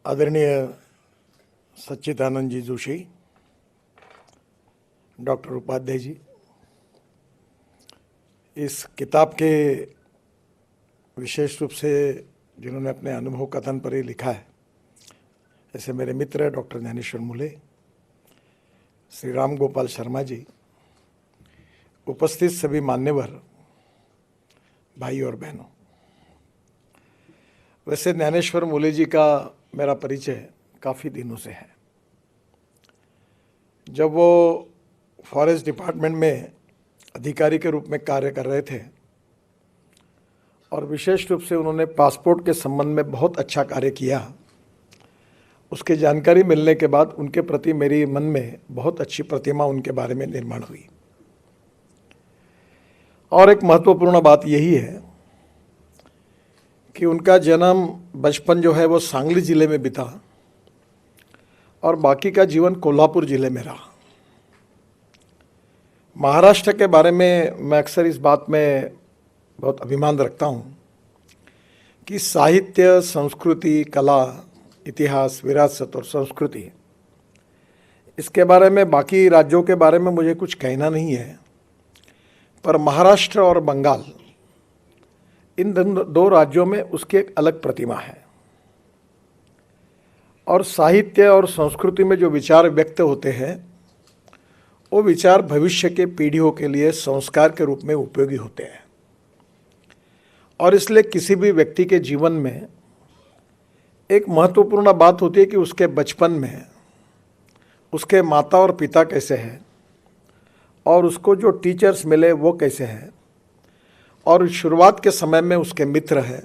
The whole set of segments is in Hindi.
आदरणीय सच्चिदानंद जी जोशी, डॉक्टर उपाध्याय जी, इस किताब के विशेष रूप से जिन्होंने अपने अनुभव कथन पर ही लिखा है, ऐसे मेरे मित्र डॉक्टर ज्ञानेश्वर मूले, श्री राम गोपाल शर्मा जी, उपस्थित सभी मान्यवर भाई और बहनों। वैसे ज्ञानेश्वर मूले जी का मेरा परिचय काफ़ी दिनों से है। जब वो फॉरेस्ट डिपार्टमेंट में अधिकारी के रूप में कार्य कर रहे थे और विशेष रूप से उन्होंने पासपोर्ट के संबंध में बहुत अच्छा कार्य किया, उसकी जानकारी मिलने के बाद उनके प्रति मेरी मन में बहुत अच्छी प्रतिमा उनके बारे में निर्माण हुई। और एक महत्वपूर्ण बात यही है कि उनका जन्म, बचपन जो है वो सांगली ज़िले में बीता और बाकी का जीवन कोल्हापुर ज़िले में रहा। महाराष्ट्र के बारे में मैं अक्सर इस बात में बहुत अभिमान रखता हूँ कि साहित्य, संस्कृति, कला, इतिहास, विरासत और संस्कृति, इसके बारे में बाकी राज्यों के बारे में मुझे कुछ कहना नहीं है, पर महाराष्ट्र और बंगाल, इन दो राज्यों में उसकी एक अलग प्रतिमा है। और साहित्य और संस्कृति में जो विचार व्यक्त होते हैं, वो विचार भविष्य के पीढ़ियों के लिए संस्कार के रूप में उपयोगी होते हैं। और इसलिए किसी भी व्यक्ति के जीवन में एक महत्वपूर्ण बात होती है कि उसके बचपन में उसके माता और पिता कैसे हैं और उसको जो टीचर्स मिले वो कैसे हैं, और शुरुआत के समय में उसके मित्र हैं,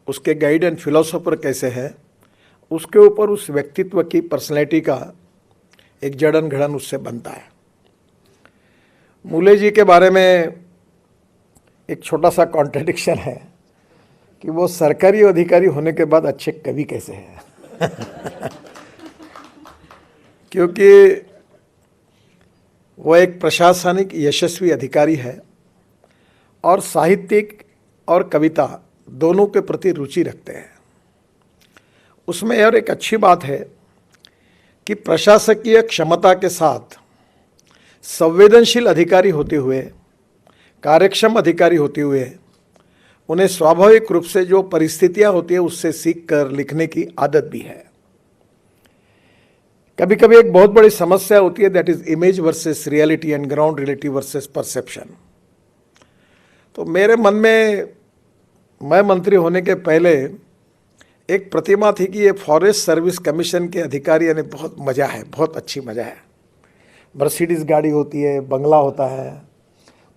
उसके गाइड एंड फिलोसोफर कैसे हैं, उसके ऊपर उस व्यक्तित्व की पर्सनैलिटी का एक जड़न घड़न उससे बनता है। मूले जी के बारे में एक छोटा सा कॉन्ट्रडिक्शन है कि वो सरकारी अधिकारी होने के बाद अच्छे कवि कैसे हैं क्योंकि वो एक प्रशासनिक यशस्वी अधिकारी है और साहित्यिक और कविता दोनों के प्रति रुचि रखते हैं। उसमें और एक अच्छी बात है कि प्रशासकीय क्षमता के साथ संवेदनशील अधिकारी होते हुए, कार्यक्षम अधिकारी होते हुए, उन्हें स्वाभाविक रूप से जो परिस्थितियां होती है उससे सीख कर लिखने की आदत भी है। कभी कभी एक बहुत बड़ी समस्या होती है, that is image versus reality and ground reality versus perception. तो मेरे मन में, मैं मंत्री होने के पहले एक प्रतिमा थी कि ये फॉरेस्ट सर्विस कमीशन के अधिकारी, यानी बहुत मज़ा है, बहुत अच्छी मज़ा है। मर्सिडीज़ गाड़ी होती है, बंगला होता है,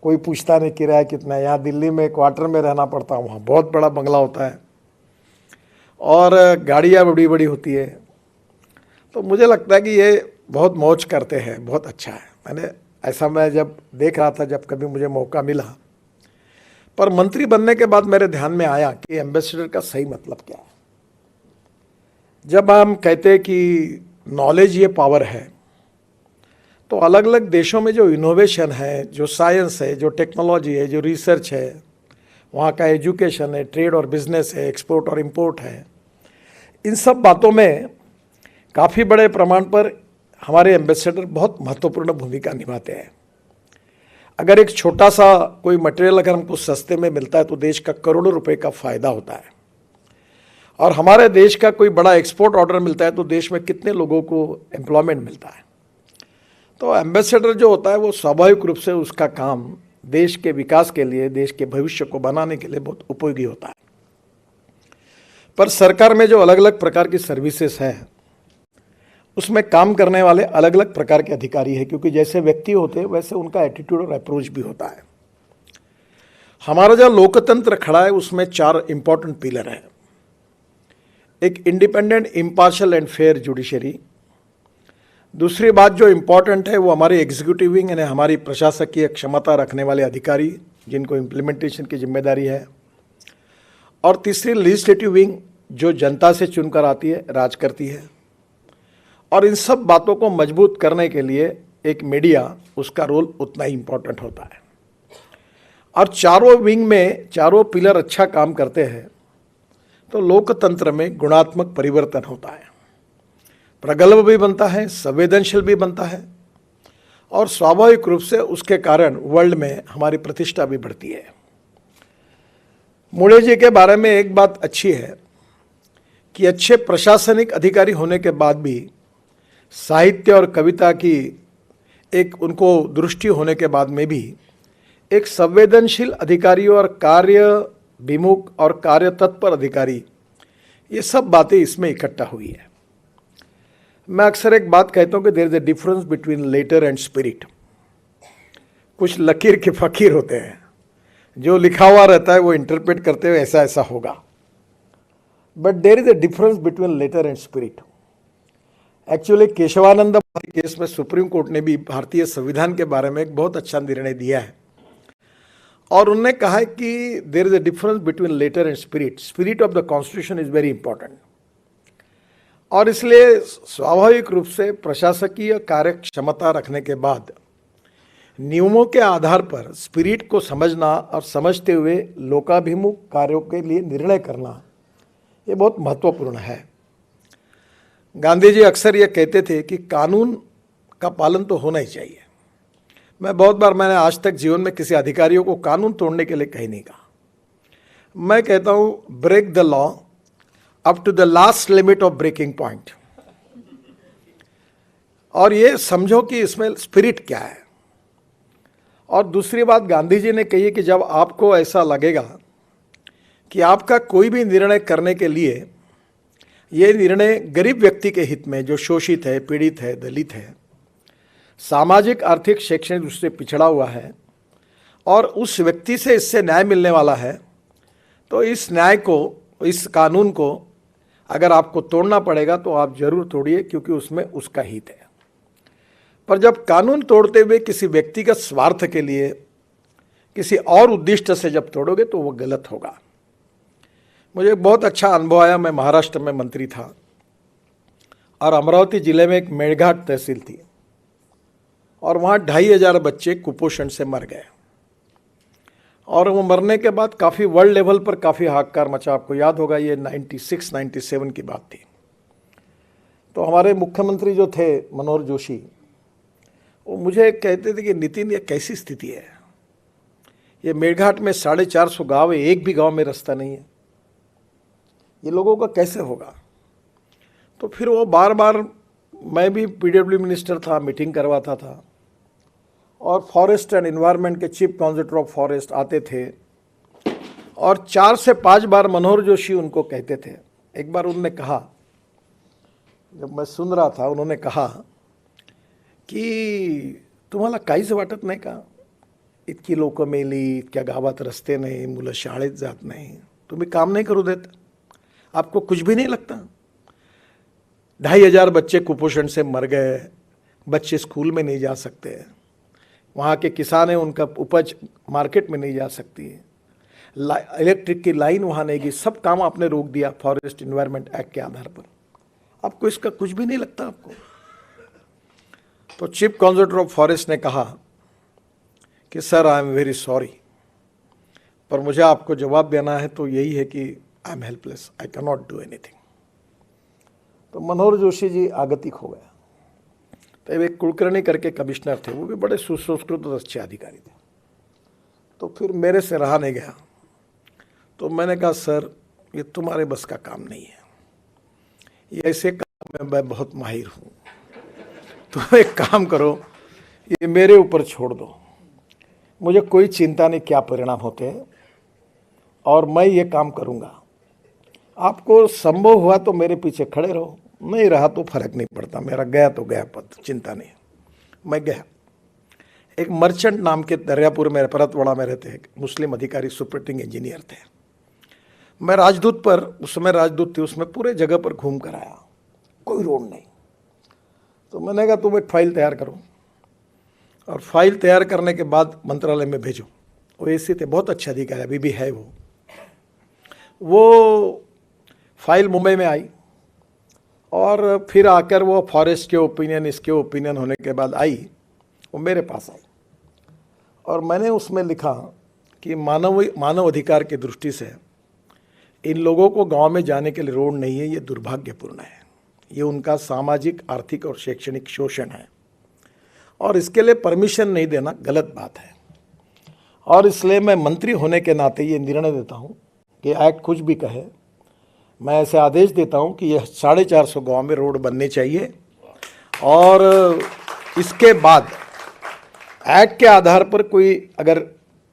कोई पूछता नहीं किराया कितना है। यहाँ दिल्ली में क्वार्टर में रहना पड़ता है, वहाँ बहुत बड़ा बंगला होता है और गाड़ियाँ बड़ी बड़ी होती है। तो मुझे लगता है कि ये बहुत मौज करते हैं, बहुत अच्छा है। मैं जब देख रहा था, जब कभी मुझे मौका मिला, पर मंत्री बनने के बाद मेरे ध्यान में आया कि एम्बेसडर का सही मतलब क्या है। जब हम कहते हैं कि नॉलेज ये पावर है, तो अलग अलग देशों में जो इनोवेशन है, जो साइंस है, जो टेक्नोलॉजी है, जो रिसर्च है, वहाँ का एजुकेशन है, ट्रेड और बिजनेस है, एक्सपोर्ट और इंपोर्ट है, इन सब बातों में काफ़ी बड़े प्रमाण पर हमारे एम्बेसडर बहुत महत्वपूर्ण भूमिका निभाते हैं। अगर एक छोटा सा कोई मटेरियल अगर हमको सस्ते में मिलता है तो देश का करोड़ों रुपए का फ़ायदा होता है। और हमारे देश का कोई बड़ा एक्सपोर्ट ऑर्डर मिलता है तो देश में कितने लोगों को एम्प्लॉयमेंट मिलता है। तो एम्बेसडर जो होता है वो स्वाभाविक रूप से उसका काम देश के विकास के लिए, देश के भविष्य को बनाने के लिए बहुत उपयोगी होता है। पर सरकार में जो अलग अलग प्रकार की सर्विसेज हैं, उसमें काम करने वाले अलग अलग प्रकार के अधिकारी हैं, क्योंकि जैसे व्यक्ति होते हैं वैसे उनका एटीट्यूड और अप्रोच भी होता है। हमारा जो लोकतंत्र खड़ा है उसमें 4 इंपॉर्टेंट पिलर हैं। एक independent, impartial and fair judiciary. दूसरी बात जो इम्पॉर्टेंट है वो हमारी एग्जीक्यूटिव विंग, यानी हमारी प्रशासकीय क्षमता रखने वाले अधिकारी जिनको इम्प्लीमेंटेशन की जिम्मेदारी है। और तीसरी लेजिस्लेटिव विंग जो जनता से चुनकर आती है, राज करती है। और इन सब बातों को मजबूत करने के लिए एक मीडिया, उसका रोल उतना ही इम्पोर्टेंट होता है। और चारों विंग में चारों पिलर अच्छा काम करते हैं तो लोकतंत्र में गुणात्मक परिवर्तन होता है, प्रगल्भ भी बनता है, संवेदनशील भी बनता है और स्वाभाविक रूप से उसके कारण वर्ल्ड में हमारी प्रतिष्ठा भी बढ़ती है। मुड़े जी के बारे में एक बात अच्छी है कि अच्छे प्रशासनिक अधिकारी होने के बाद भी साहित्य और कविता की एक उनको दृष्टि होने के बाद में भी एक संवेदनशील अधिकारी और कार्य विमुख और कार्य तत्पर अधिकारी, ये सब बातें इसमें इकट्ठा हुई है। मैं अक्सर एक बात कहता हूं कि there is a difference between letter and spirit. कुछ लकीर के फकीर होते हैं, जो लिखा हुआ रहता है वो इंटरप्रेट करते हुए ऐसा ऐसा होगा, but there is a difference between letter and spirit. Actually Keshavananda case में सुप्रीम कोर्ट ने भी भारतीय संविधान के बारे में एक बहुत अच्छा निर्णय दिया है और उन्होंने कहा है कि there is a difference between letter and spirit. Spirit of the constitution is very important और इसलिए स्वाभाविक रूप से प्रशासकीय कार्य क्षमता रखने के बाद नियमों के आधार पर स्पिरिट को समझना और समझते हुए लोकाभिमुख कार्यों के लिए निर्णय करना, ये बहुत महत्वपूर्ण है। गांधी जी अक्सर ये कहते थे कि कानून का पालन तो होना ही चाहिए। मैंने आज तक जीवन में किसी अधिकारियों को कानून तोड़ने के लिए कहीं नहीं कहा। मैं कहता हूं break the law up to the last limit of breaking point, और ये समझो कि इसमें स्पिरिट क्या है। और दूसरी बात गांधी जी ने कही है कि जब आपको ऐसा लगेगा कि आपका कोई भी निर्णय करने के लिए ये निर्णय गरीब व्यक्ति के हित में, जो शोषित है, पीड़ित है, दलित है, सामाजिक आर्थिक शैक्षणिक रूप से पिछड़ा हुआ है और उस व्यक्ति से इससे न्याय मिलने वाला है, तो इस न्याय को, इस कानून को अगर आपको तोड़ना पड़ेगा तो आप जरूर तोड़िए, क्योंकि उसमें उसका हित है। पर जब कानून तोड़ते हुए किसी व्यक्तिगत स्वार्थ के लिए, किसी और उद्देश्य से जब तोड़ोगे तो वो गलत होगा। मुझे एक बहुत अच्छा अनुभव आया। मैं महाराष्ट्र में मंत्री था और अमरावती जिले में एक मेड़घाट तहसील थी और वहाँ 2500 बच्चे कुपोषण से मर गए और वो मरने के बाद काफ़ी वर्ल्ड लेवल पर काफ़ी हाहाकार मचा। आपको याद होगा, ये 96-97 की बात थी। तो हमारे मुख्यमंत्री जो थे मनोहर जोशी, वो मुझे कहते थे कि नितिन, ये कैसी स्थिति है, ये मेड़घाट में 450 गाँव है, एक भी गाँव में रास्ता नहीं है, ये लोगों का कैसे होगा। तो फिर वो बार बार, मैं भी पीडब्ल्यू मिनिस्टर था, मीटिंग करवाता था और फॉरेस्ट एंड एनवायरनमेंट के चीफ कॉन्जर्वेटर ऑफ फॉरेस्ट आते थे और 4 से 5 बार मनोहर जोशी उनको कहते थे। एक बार उन्होंने कहा, जब मैं सुन रहा था, उन्होंने कहा की तुम्हाला काहीच वाटत नाही का, इतकी लोक मेली, इतक्या गावात रस्ते नाही, मुलं शाळेत जात नाही, तुम्ही काम नहीं करू देत, आपको कुछ भी नहीं लगता। 2500 बच्चे कुपोषण से मर गए, बच्चे स्कूल में नहीं जा सकते, वहाँ के किसान हैं, उनका उपज मार्केट में नहीं जा सकती, इलेक्ट्रिक की लाइन वहाँ नहीं गई, सब काम आपने रोक दिया फॉरेस्ट एनवायरनमेंट एक्ट के आधार पर, आपको इसका कुछ भी नहीं लगता आपको। तो चीफ कॉन्जर्वेटर ऑफ फॉरेस्ट ने कहा कि sir, I am very sorry, पर मुझे आपको जवाब देना है तो यही है कि I am helpless, I can not do anything. तो मनोहर जोशी जी आगतिक हो गया। तो एक कुलकर्णी करके कमिश्नर थे, वो भी बड़े सुसंस्कृत और अच्छे अधिकारी थे। तो फिर मेरे से रहा नहीं गया, तो मैंने कहा सर, ये तुम्हारे बस का काम नहीं है, ये ऐसे काम में मैं बहुत माहिर हूँ, तो एक काम करो, ये मेरे ऊपर छोड़ दो, मुझे कोई चिंता नहीं क्या परिणाम होते हैं और मैं ये काम करूँगा। आपको संभव हुआ तो मेरे पीछे खड़े रहो, नहीं रहा तो फर्क नहीं पड़ता, मेरा गया तो गया पद, चिंता नहीं। मैं गया। एक मर्चेंट नाम के दरियापुर में, परतवाड़ा में रहते हैं, मुस्लिम अधिकारी, सुपरिटेंडिंग इंजीनियर थे। मैं राजदूत पर, उस समय राजदूत थे, उसमें पूरे जगह पर घूम कर आया, कोई रोड नहीं। तो मैंने कहा तुम एक फाइल तैयार करो और फाइल तैयार करने के बाद मंत्रालय में भेजो। वो ऐसे थे, बहुत अच्छे अधिकारी, अभी भी है वो फाइल मुंबई में आई और फिर आकर वो फॉरेस्ट के ओपिनियन, इसके ओपिनियन होने के बाद आई, वो मेरे पास आई और मैंने उसमें लिखा कि मानव अधिकार की दृष्टि से इन लोगों को गांव में जाने के लिए रोड नहीं है, ये दुर्भाग्यपूर्ण है। ये उनका सामाजिक, आर्थिक और शैक्षणिक शोषण है और इसके लिए परमिशन नहीं देना गलत बात है। और इसलिए मैं मंत्री होने के नाते ये निर्णय देता हूँ कि एक्ट कुछ भी कहे, मैं ऐसे आदेश देता हूँ कि यह 450 गाँव में रोड बनने चाहिए और इसके बाद एक्ट के आधार पर कोई अगर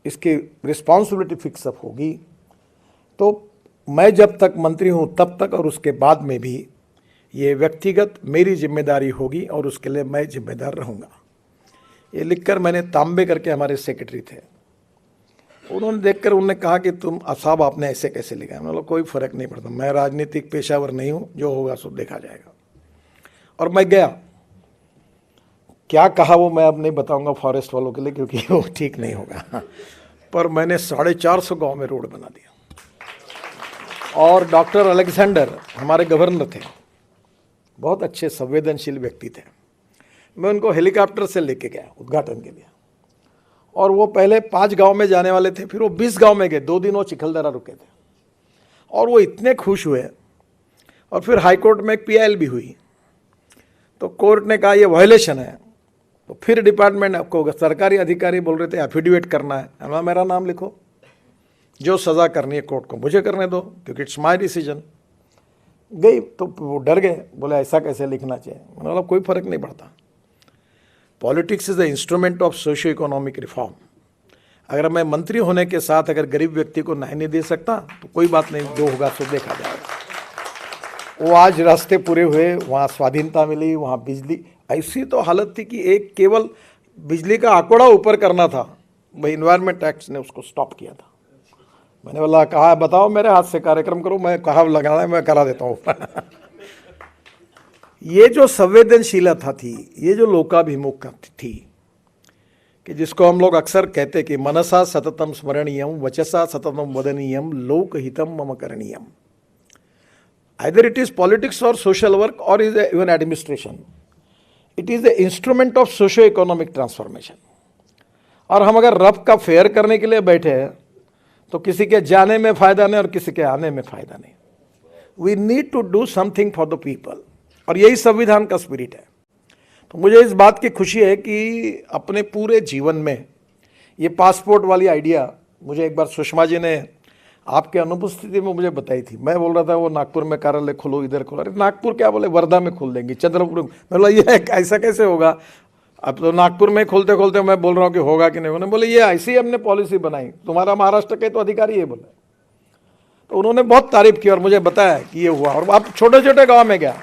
इसकी रिस्पॉन्सिबिलिटी फिक्सअप होगी तो मैं जब तक मंत्री हूँ तब तक और उसके बाद में भी ये व्यक्तिगत मेरी जिम्मेदारी होगी और उसके लिए मैं जिम्मेदार रहूँगा। ये लिखकर मैंने तांबे करके, हमारे सेक्रेटरी थे, उन्होंने देखकर उन्होंने कहा कि तुम साहब आपने ऐसे कैसे लिखा। मैंने बोला कोई फ़र्क नहीं पड़ता, मैं राजनीतिक पेशावर नहीं हूँ, जो होगा सो देखा जाएगा। और मैं गया, क्या कहा वो मैं अब नहीं बताऊंगा फॉरेस्ट वालों के लिए क्योंकि वो ठीक नहीं होगा, पर मैंने 450 गांव में रोड बना दिया। और डॉक्टर अलेक्जेंडर हमारे गवर्नर थे, बहुत अच्छे संवेदनशील व्यक्ति थे, मैं उनको हेलीकॉप्टर से लेके गया उद्घाटन के लिए। और वो पहले 5 गांव में जाने वाले थे, फिर वो 20 गांव में गए, 2 दिन वो चिखलदरा रुके थे और वो इतने खुश हुए। और फिर हाईकोर्ट में एक PIL भी हुई, तो कोर्ट ने कहा ये वायलेशन है। तो फिर डिपार्टमेंट आपको सरकारी अधिकारी बोल रहे थे एफिडेविट करना है, मेरा नाम लिखो, जो सज़ा करनी है कोर्ट को मुझे करने दो क्योंकि इट्स माय डिसीजन। गई तो वो डर गए, बोले ऐसा कैसे लिखना चाहिए। मैंने बोला कोई फ़र्क नहीं पड़ता, politics is the instrument of socio economic reform. अगर मैं मंत्री होने के साथ अगर गरीब व्यक्ति को न्याय नहीं दे सकता तो कोई बात नहीं, जो होगा सो देखा जाएगा। वो आज रास्ते पूरे हुए, वहाँ स्वाधीनता मिली, वहाँ बिजली, ऐसी तो हालत थी कि एक केवल बिजली का आंकड़ा ऊपर करना था, वही इन्वायरमेंट एक्ट ने उसको स्टॉप किया था। मैंने बोला कहा बताओ मेरे हाथ से कार्यक्रम करो, मैं कहा लगाना है मैं करा देता हूँ। ये जो संवेदनशीलता थी, ये जो लोकाभिमुख थी, कि जिसको हम लोग अक्सर कहते कि मनसा सततम स्मरणीयम वचसा सततम वदनीयम लोकहितम मम करणीयम। आइदर इट इज पॉलिटिक्स और सोशल वर्क और is even administration, it is the instrument of socio economic transformation. और हम अगर रफ का फेयर करने के लिए बैठे हैं तो किसी के जाने में फ़ायदा नहीं और किसी के आने में फ़ायदा नहीं। We need to do something for the people, और यही संविधान का स्पिरिट है। तो मुझे इस बात की खुशी है कि अपने पूरे जीवन में ये पासपोर्ट वाली आइडिया मुझे एक बार सुषमा जी ने आपके अनुपस्थिति में मुझे बताई थी। मैं बोल रहा था वो नागपुर में कार्यालय खोलो, इधर खोलो, अरे नागपुर क्या, बोले वर्धा में खोल देंगे, चंद्रपुर में। मैं बोला ये ऐसा कैसे होगा, अब तो नागपुर में खोलते खोलते मैं बोल रहा हूँ कि होगा कि नहीं। उन्होंने बोले ये ऐसी ही हमने पॉलिसी बनाई, तुम्हारा महाराष्ट्र के तो अधिकारी ये बोले। तो उन्होंने बहुत तारीफ की और मुझे बताया कि ये हुआ। और आप छोटे छोटे गाँव में गया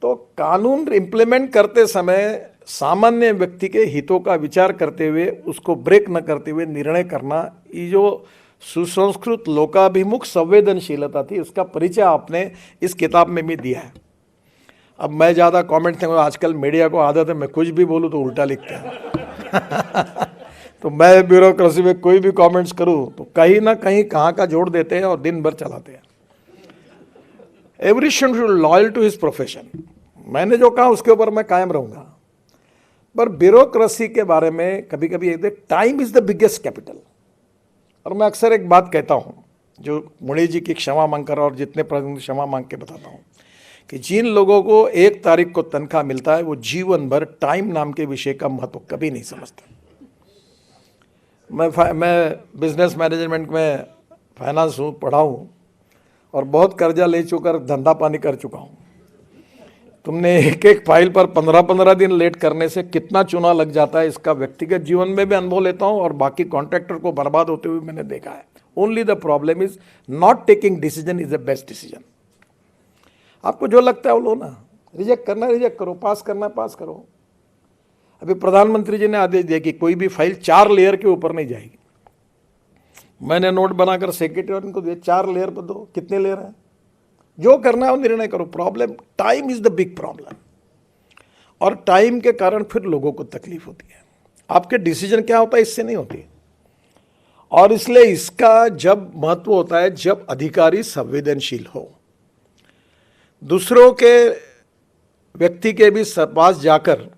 तो कानून इम्प्लीमेंट करते समय सामान्य व्यक्ति के हितों का विचार करते हुए, उसको ब्रेक न करते हुए निर्णय करना, ये जो सुसंस्कृत लोकाभिमुख संवेदनशीलता थी, उसका परिचय आपने इस किताब में भी दिया है। अब मैं ज़्यादा कमेंट नहीं, आजकल मीडिया को आदत है मैं कुछ भी बोलूँ तो उल्टा लिखते हैं। तो मैं ब्यूरोक्रेसी में कोई भी कमेंट्स करूँ तो कहीं ना कहीं कहाँ का जोड़ देते हैं और दिन भर चलाते हैं। Every should loyal to his profession. मैंने जो कहा उसके ऊपर मैं कायम रहूँगा। पर ब्यूरोक्रेसी के बारे में कभी कभी time is the biggest capital. और मैं अक्सर एक बात कहता हूँ, जो मुनि जी की क्षमा मांगकर और जितने प्रतिनिधि क्षमा मांग के बताता हूँ, कि जिन लोगों को 1 तारीख को तनख्वाह मिलता है वो जीवन भर टाइम नाम के विषय का महत्व कभी नहीं समझते। मैं बिजनेस मैनेजमेंट में फाइनेंस हूँ, पढ़ा हूँ और बहुत कर्जा ले चुका, धंधा पानी कर चुका हूँ। तुमने एक एक फाइल पर 15-15 दिन लेट करने से कितना चूना लग जाता है, इसका व्यक्तिगत जीवन में भी अनुभव लेता हूँ और बाकी कॉन्ट्रैक्टर को बर्बाद होते हुए मैंने देखा है। Only the problem is not taking decision is the best decision. आपको जो लगता है वो लो ना, रिजेक्ट करना रिजेक्ट करो, पास करना पास करो। अभी प्रधानमंत्री जी ने आदेश दिया कि कोई भी फाइल 4 लेयर के ऊपर नहीं जाएगी। मैंने नोट बनाकर सेक्रेटरी को दिया, 4 लेयर पर दो, कितने लेयर हैं, जो करना है वो निर्णय करो। Problem time is the big problem, और टाइम के कारण फिर लोगों को तकलीफ होती है। आपके डिसीजन क्या होता है इससे नहीं होती। और इसलिए इसका जब महत्व होता है जब अधिकारी संवेदनशील हो, दूसरों के व्यक्ति के भी पास जाकर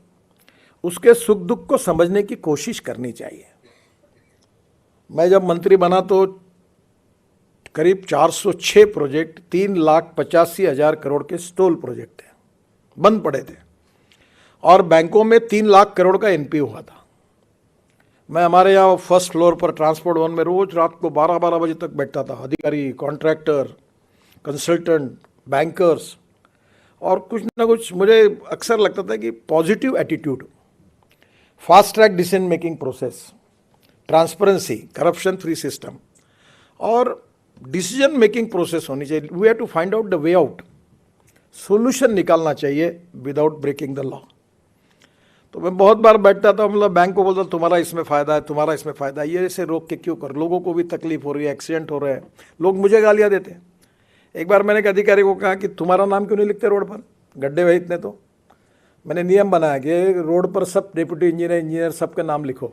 उसके सुख दुख को समझने की कोशिश करनी चाहिए। मैं जब मंत्री बना तो करीब 406 प्रोजेक्ट 3,85,000 करोड़ के स्टॉल प्रोजेक्ट थे, बंद पड़े थे, और बैंकों में 3 लाख करोड़ का एनपीए हुआ था। मैं हमारे यहाँ फर्स्ट फ्लोर पर ट्रांसपोर्ट वन में रोज रात को 12-12 बजे तक बैठता था, अधिकारी, कॉन्ट्रैक्टर, कंसल्टेंट, बैंकर्स, और कुछ ना कुछ मुझे अक्सर लगता था कि positive attitude, fast track decision making process, transparency, corruption free system और डिसीजन मेकिंग प्रोसेस होनी चाहिए। We have to find out the way out, solution निकालना चाहिए विदाउट ब्रेकिंग द लॉ। तो मैं बहुत बार बैठता था, मतलब बैंक को बोलता तुम्हारा इसमें फ़ायदा है, तुम्हारा इसमें फ़ायदा है, ये ऐसे रोक के क्यों कर, लोगों को भी तकलीफ हो रही है, एक्सीडेंट हो रहे हैं, लोग मुझे गालियाँ देते हैं। एक बार मैंने एक अधिकारी को कहा कि तुम्हारा नाम क्यों नहीं लिखते रोड पर, गड्ढे भाई इतने, तो मैंने नियम बनाया कि रोड पर सब डिप्टी इंजीनियर सबके नाम लिखो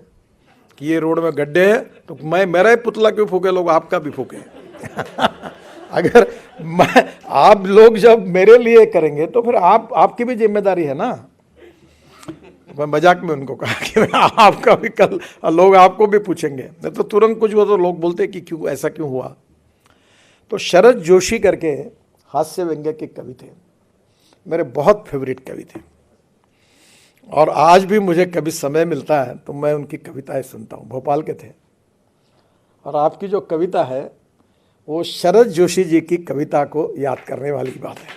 कि ये रोड में गड्ढे है, तो मैं मेरा ही पुतला क्यों फूके लोग, आपका भी फूके। अगर आप लोग जब मेरे लिए करेंगे तो फिर आपकी भी जिम्मेदारी है ना। मैं मजाक में उनको कहा कि आपका भी कल लोग आपको भी पूछेंगे, नहीं तो तुरंत कुछ हुआ तो लोग बोलते कि क्यों ऐसा क्यों हुआ। तो शरद जोशी करके हास्य व्यंग्य के कवि थे, मेरे बहुत फेवरेट कवि थे, और आज भी मुझे कभी समय मिलता है तो मैं उनकी कविताएं सुनता हूँ। भोपाल के थे, और आपकी जो कविता है वो शरद जोशी जी की कविता को याद करने वाली बात है।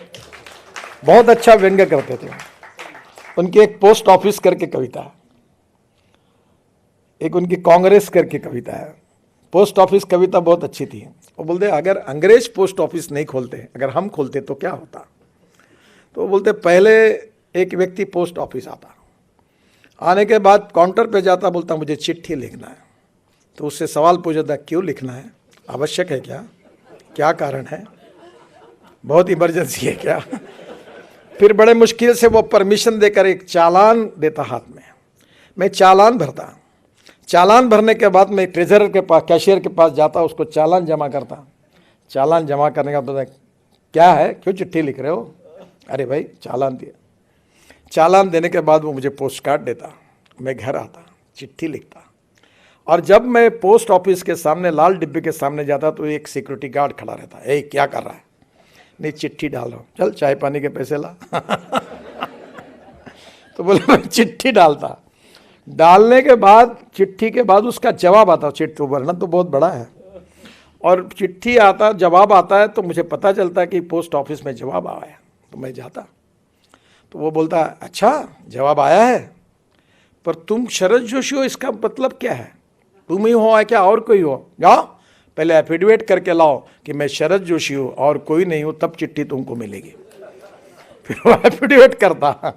बहुत अच्छा व्यंग्य करते थे। उनकी एक पोस्ट ऑफिस करके कविता है, एक उनकी कांग्रेस करके कविता है। पोस्ट ऑफिस कविता बहुत अच्छी थी। वो बोलते अगर अंग्रेज पोस्ट ऑफिस नहीं खोलते, अगर हम खोलते तो क्या होता। तो बोलते पहले एक व्यक्ति पोस्ट ऑफिस आता, आने के बाद काउंटर पे जाता, बोलता मुझे चिट्ठी लिखना है। तो उससे सवाल पूछता क्यों लिखना है, आवश्यक है क्या, क्या कारण है, बहुत इमरजेंसी है क्या। फिर बड़े मुश्किल से वो परमिशन देकर एक चालान देता हाथ में, मैं चालान भरता। चालान भरने के बाद मैं ट्रेजरर के पास, कैशियर के पास जाता, उसको चालान जमा करता। चालान जमा करने का बाद क्या है, क्यों चिट्ठी लिख रहे हो, अरे भाई चालान दिया। चालान देने के बाद वो मुझे पोस्ट कार्ड देता, मैं घर आता, चिट्ठी लिखता, और जब मैं पोस्ट ऑफिस के सामने लाल डिब्बे के सामने जाता तो एक सिक्योरिटी गार्ड खड़ा रहता, ए क्या कर रहा है, नहीं चिट्ठी डाल रहा हूँ, चल चाय पानी के पैसे ला। तो बोले मैं चिट्ठी डालता। डालने के बाद, चिट्ठी के बाद उसका जवाब आता, चिट्ठी तो वर्णन तो बहुत बड़ा है, और चिट्ठी आता, जवाब आता है, तो मुझे पता चलता है कि पोस्ट ऑफिस में जवाब आया है। तो मैं जाता, तो वो बोलता अच्छा जवाब आया है, पर तुम शरद जोशी हो, इसका मतलब क्या है, तुम ही हो क्या और कोई हो, जाओ पहले एफिडेविट करके लाओ कि मैं शरद जोशी हूँ और कोई नहीं हूँ, तब चिट्ठी तुमको मिलेगी। फिर वो एफिडेविट करता,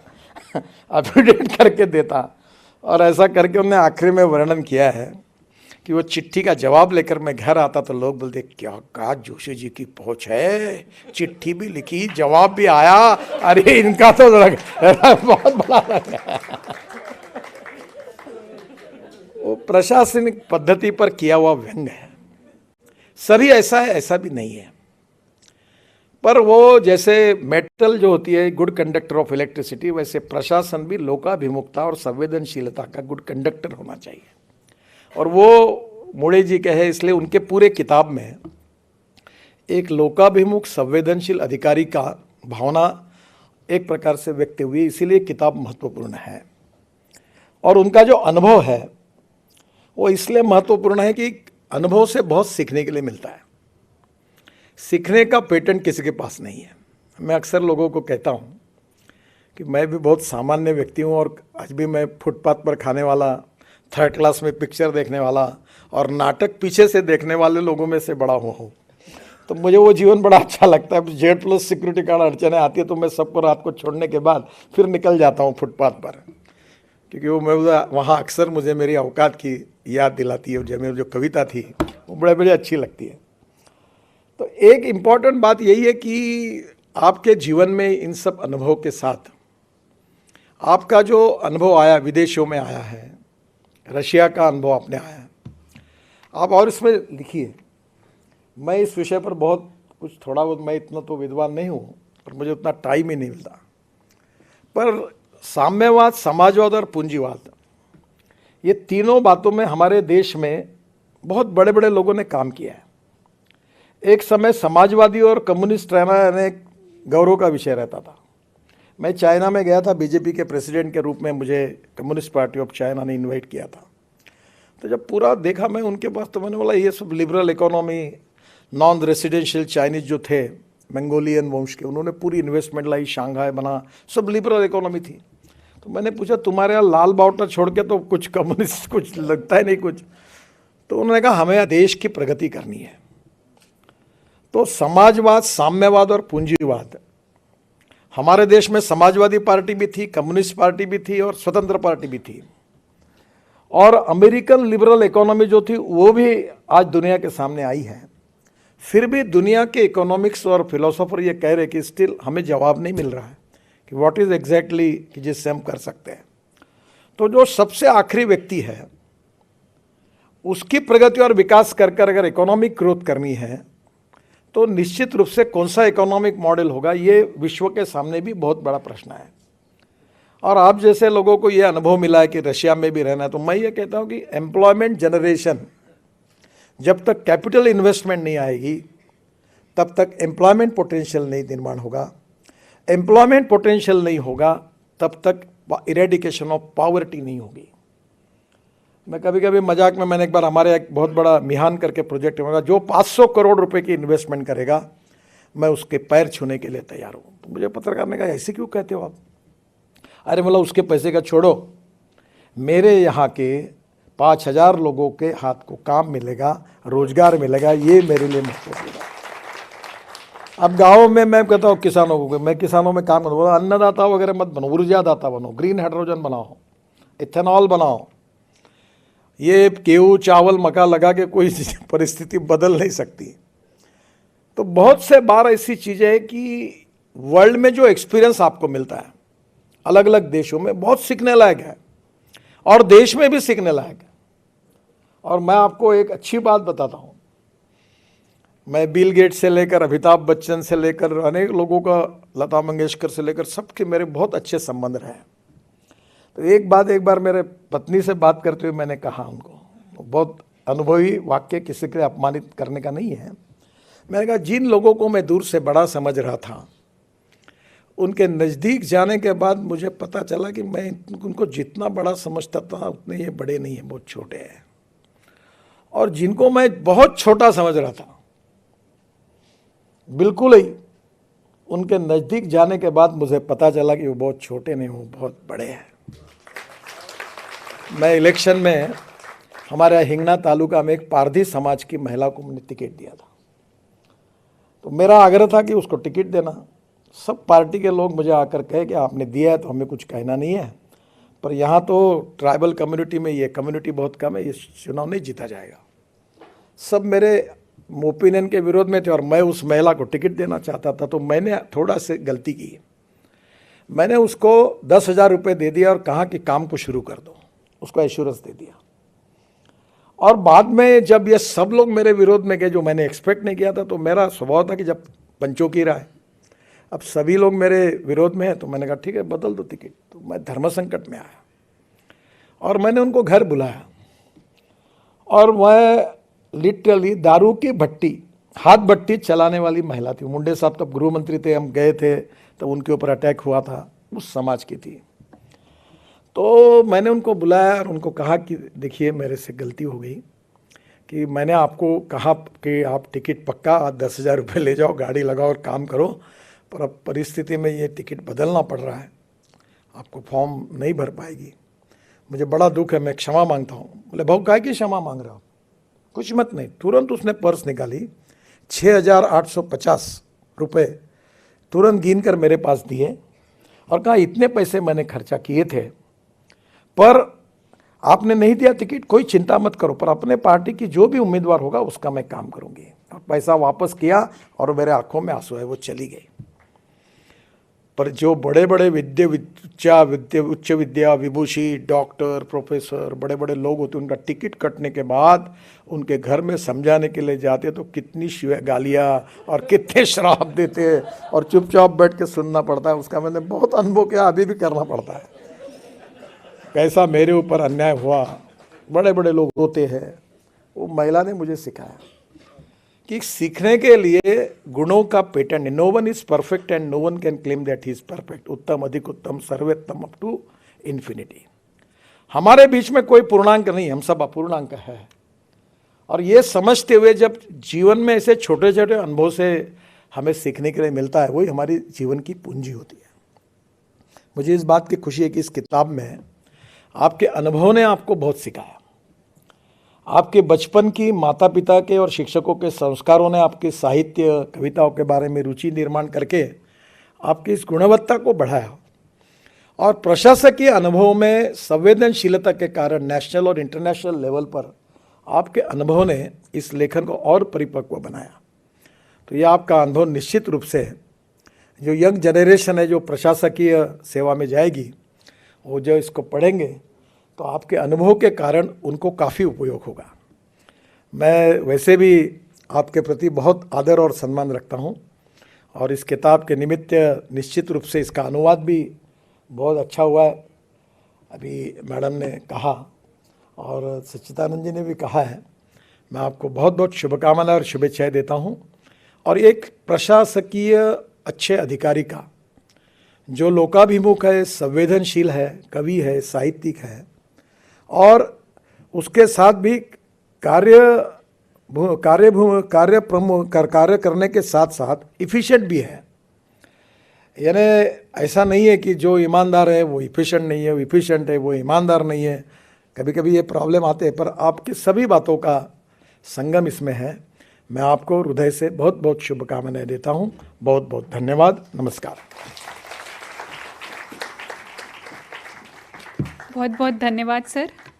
एफिडेविट करके देता, और ऐसा करके उन्होंने आखिरी में वर्णन किया है कि वो चिट्ठी का जवाब लेकर मैं घर आता तो लोग बोलते क्या कहा जोशी जी की पहुंच है, चिट्ठी भी लिखी, जवाब भी आया, अरे इनका तो बहुत बड़ा लगा। वो प्रशासनिक पद्धति पर किया हुआ व्यंग्य है। सभी ऐसा है, ऐसा भी नहीं है, पर वो जैसे मेटल जो होती है गुड कंडक्टर ऑफ इलेक्ट्रिसिटी, वैसे प्रशासन भी लोकाभिमुखता और संवेदनशीलता का गुड कंडक्टर होना चाहिए। और वो मोड़े जी कहे, इसलिए उनके पूरे किताब में एक लोकाभिमुख संवेदनशील अधिकारी का भावना एक प्रकार से व्यक्त हुई, इसीलिए किताब महत्वपूर्ण है। और उनका जो अनुभव है वो इसलिए महत्वपूर्ण है कि अनुभव से बहुत सीखने के लिए मिलता है। सीखने का पेटेंट किसी के पास नहीं है। मैं अक्सर लोगों को कहता हूँ कि मैं भी बहुत सामान्य व्यक्ति हूँ, और आज भी मैं फुटपाथ पर खाने वाला, थर्ड क्लास में पिक्चर देखने वाला और नाटक पीछे से देखने वाले लोगों में से बड़ा हुआ हूँ। तो मुझे वो जीवन बड़ा अच्छा लगता है। जेड प्लस सिक्योरिटी गार्ड अड़चने आती है तो मैं सबको रात को छोड़ने के बाद फिर निकल जाता हूँ फुटपाथ पर, क्योंकि वो मैं वहाँ अक्सर मुझे मेरी औकात की याद दिलाती है। जो मेरी जो कविता थी वो बड़े अच्छी लगती है। तो एक इम्पॉर्टेंट बात यही है कि आपके जीवन में इन सब अनुभव के साथ आपका जो अनुभव आया, विदेशों में आया है, रशिया का अनुभव आपने आया, आप और इसमें लिखिए। मैं इस विषय पर बहुत कुछ थोड़ा बहुत, मैं इतना तो विद्वान नहीं हूँ और मुझे उतना टाइम ही नहीं मिलता, पर साम्यवाद, समाजवाद और पूंजीवाद, ये तीनों बातों में हमारे देश में बहुत बड़े बड़े लोगों ने काम किया है। एक समय समाजवादी और कम्युनिस्ट रहना यानी गौरव का विषय रहता था। मैं चाइना में गया था, बीजेपी के प्रेसिडेंट के रूप में मुझे कम्युनिस्ट पार्टी ऑफ चाइना ने इनवाइट किया था। तो जब पूरा देखा मैं उनके पास, तो मैंने बोला ये सब liberal economy, non residential Chinese जो थे मंगोलियन वंश के, उन्होंने पूरी इन्वेस्टमेंट लाई, शंघाई बना, सब लिबरल इकोनॉमी थी। तो मैंने पूछा तुम्हारे यहाँ लाल बावटा छोड़ के तो कुछ कम्युनिस्ट कुछ लगता है नहीं कुछ। तो उन्होंने कहा हमें देश की प्रगति करनी है। तो समाजवाद, साम्यवाद और पूंजीवाद, हमारे देश में समाजवादी पार्टी भी थी, कम्युनिस्ट पार्टी भी थी और स्वतंत्र पार्टी भी थी। और अमेरिकन लिबरल इकोनॉमी जो थी वो भी आज दुनिया के सामने आई है। फिर भी दुनिया के इकोनॉमिक्स और फिलोसोफर ये कह रहे कि स्टिल हमें जवाब नहीं मिल रहा है कि व्हाट इज एग्जैक्टली कि जिससे हम कर सकते हैं। तो जो सबसे आखिरी व्यक्ति है उसकी प्रगति और विकास कर अगर इकोनॉमिक ग्रोथ करनी है तो निश्चित रूप से कौन सा इकोनॉमिक मॉडल होगा, ये विश्व के सामने भी बहुत बड़ा प्रश्न है। और आप जैसे लोगों को ये अनुभव मिला है कि रशिया में भी रहना है, तो मैं ये कहता हूँ कि एम्प्लॉयमेंट जनरेशन, जब तक कैपिटल इन्वेस्टमेंट नहीं आएगी तब तक एम्प्लॉयमेंट पोटेंशियल नहीं निर्माण होगा। एम्प्लॉयमेंट पोटेंशियल नहीं होगा तब तक इरेडिकेशन ऑफ पॉवर्टी नहीं होगी। मैं कभी कभी मजाक में, मैंने एक बार हमारे एक बहुत बड़ा मिहान करके प्रोजेक्ट होगा, जो 500 करोड़ रुपए की इन्वेस्टमेंट करेगा मैं उसके पैर छूने के लिए तैयार हूँ। तो मुझे पत्रकार ने कहा ऐसे क्यों कहते हो आप? अरे मतलब उसके पैसे का छोड़ो, मेरे यहाँ के 5000 लोगों के हाथ को काम मिलेगा, रोजगार मिलेगा, ये मेरे लिए महत्वपूर्ण है। अब गाँव में मैं कहता हूँ किसानों को, मैं किसानों में काम करूँ, अन्नदाता वगैरह मत बनो, ऊर्जादाता बनो, ग्रीन हाइड्रोजन बनाओ, इथेनॉल बनाओ। ये गेहूँ चावल मक्का लगा के कोई परिस्थिति बदल नहीं सकती। तो बहुत से बार ऐसी चीज़ें हैं कि वर्ल्ड में जो एक्सपीरियंस आपको मिलता है अलग अलग देशों में, बहुत सीखने लायक है और देश में भी सीखने लायक है। और मैं आपको एक अच्छी बात बताता हूँ, मैं बिल गेट्स से लेकर अमिताभ बच्चन से लेकर अनेक लोगों का, लता मंगेशकर से लेकर सबके मेरे बहुत अच्छे संबंध रहे। तो एक बार मेरे पत्नी से बात करते हुए मैंने कहा उनको, बहुत अनुभवी वाक्य, किसी के अपमानित करने का नहीं है, मैंने कहा जिन लोगों को मैं दूर से बड़ा समझ रहा था उनके नज़दीक जाने के बाद मुझे पता चला कि मैं उनको जितना बड़ा समझता था उतने ये बड़े नहीं हैं, बहुत छोटे हैं। और जिनको मैं बहुत छोटा समझ रहा था बिल्कुल ही, उनके नज़दीक जाने के बाद मुझे पता चला कि वो बहुत छोटे नहीं, वो बहुत बड़े हैं। मैं इलेक्शन में हमारे हिंगना तालुका में एक पारधी समाज की महिला को मैंने टिकट दिया था। तो मेरा आग्रह था कि उसको टिकट देना। सब पार्टी के लोग मुझे आकर कहे कि आपने दिया है तो हमें कुछ कहना नहीं है, पर यहाँ तो ट्राइबल कम्युनिटी में ये कम्युनिटी बहुत कम है, ये चुनाव नहीं जीता जाएगा। सब मेरे ओपिनियन के विरोध में थे और मैं उस महिला को टिकट देना चाहता था। तो मैंने थोड़ा सी गलती की, मैंने उसको 10,000 रुपये दे दिया और कहा कि काम को शुरू कर दो, उसको एश्योरेंस दे दिया। और बाद में जब ये सब लोग मेरे विरोध में गए, जो मैंने एक्सपेक्ट नहीं किया था, तो मेरा स्वभाव था कि जब पंचों की राय, अब सभी लोग मेरे विरोध में हैं, तो मैंने कहा ठीक है बदल दो टिकट। तो मैं धर्म संकट में आया और मैंने उनको घर बुलाया और मैं लिटरली दारू की भट्टी, हाथ भट्टी चलाने वाली महिला थी। मुंडे साहब तब गृह मंत्री थे, हम गए थे तब उनके ऊपर अटैक हुआ था, उस समाज की थी। तो मैंने उनको बुलाया और उनको कहा कि देखिए मेरे से गलती हो गई कि मैंने आपको कहा कि आप टिकट पक्का 10,000 रुपये ले जाओ, गाड़ी लगाओ और काम करो, पर अब परिस्थिति में ये टिकट बदलना पड़ रहा है, आपको फॉर्म नहीं भर पाएगी, मुझे बड़ा दुख है, मैं क्षमा मांगता हूँ। बोले भाऊ काहे की क्षमा मांग रहा हो, कुछ मत नहीं। तुरंत उसने पर्स निकाली, 6,850 रुपये तुरंत गिन कर मेरे पास दिए और कहा इतने पैसे मैंने खर्चा किए थे, पर आपने नहीं दिया टिकट, कोई चिंता मत करो, पर अपने पार्टी की जो भी उम्मीदवार होगा उसका मैं काम करूंगी। और पैसा वापस किया और मेरे आंखों में आंसू है, वो चली गई। पर जो बड़े बड़े उच्च विद्या विभूषी, डॉक्टर, प्रोफेसर, बड़े बड़े लोग होते, उनका टिकट कटने के बाद उनके घर में समझाने के लिए जाते तो कितनी गालियाँ और कितने श्राप देते और चुपचाप बैठ के सुनना पड़ता है। उसका मैंने बहुत अनुभव किया, अभी भी करना पड़ता है। कैसा मेरे ऊपर अन्याय हुआ, बड़े बड़े लोग होते हैं, वो महिला ने मुझे सिखाया कि सीखने के लिए गुणों का patent, no one is perfect and no one can claim that he is perfect, उत्तम, अधिक उत्तम, सर्वोत्तम, अप टू इन्फिनिटी। हमारे बीच में कोई पूर्णांक नहीं, हम सब अपूर्णांक है। और ये समझते हुए जब जीवन में ऐसे छोटे छोटे अनुभव से हमें सीखने के लिए मिलता है, वही हमारी जीवन की पूंजी होती है। मुझे इस बात की खुशी है कि इस किताब में आपके अनुभव ने आपको बहुत सिखाया। आपके बचपन की माता पिता के और शिक्षकों के संस्कारों ने आपके साहित्य, कविताओं के बारे में रुचि निर्माण करके आपकी इस गुणवत्ता को बढ़ाया। और प्रशासकीय अनुभव में संवेदनशीलता के कारण नेशनल और इंटरनेशनल लेवल पर आपके अनुभव ने इस लेखन को और परिपक्व बनाया। तो ये आपका अनुभव निश्चित रूप से जो यंग जनरेशन है जो प्रशासकीय सेवा में जाएगी, वो जो इसको पढ़ेंगे तो आपके अनुभव के कारण उनको काफ़ी उपयोग होगा। मैं वैसे भी आपके प्रति बहुत आदर और सम्मान रखता हूँ और इस किताब के निमित्त निश्चित रूप से इसका अनुवाद भी बहुत अच्छा हुआ है, अभी मैडम ने कहा और सच्चिदानंद जी ने भी कहा है। मैं आपको बहुत बहुत शुभकामनाएं और शुभेच्छाएं देता हूँ। और एक प्रशासकीय अच्छे अधिकारी का जो लोकाभिमुख है, संवेदनशील है, कवि है, साहित्यिक है और उसके साथ भी कार्य करने के साथ साथ इफ़िशिएंट भी है। यानी ऐसा नहीं है कि जो ईमानदार है वो इफ़िशिएंट नहीं है, वो इफ़िशिएंट है वो ईमानदार नहीं है। कभी कभी ये प्रॉब्लम आते हैं, पर आपकी सभी बातों का संगम इसमें है। मैं आपको हृदय से बहुत बहुत शुभकामनाएं देता हूं। बहुत बहुत धन्यवाद। नमस्कार। बहुत बहुत धन्यवाद सर।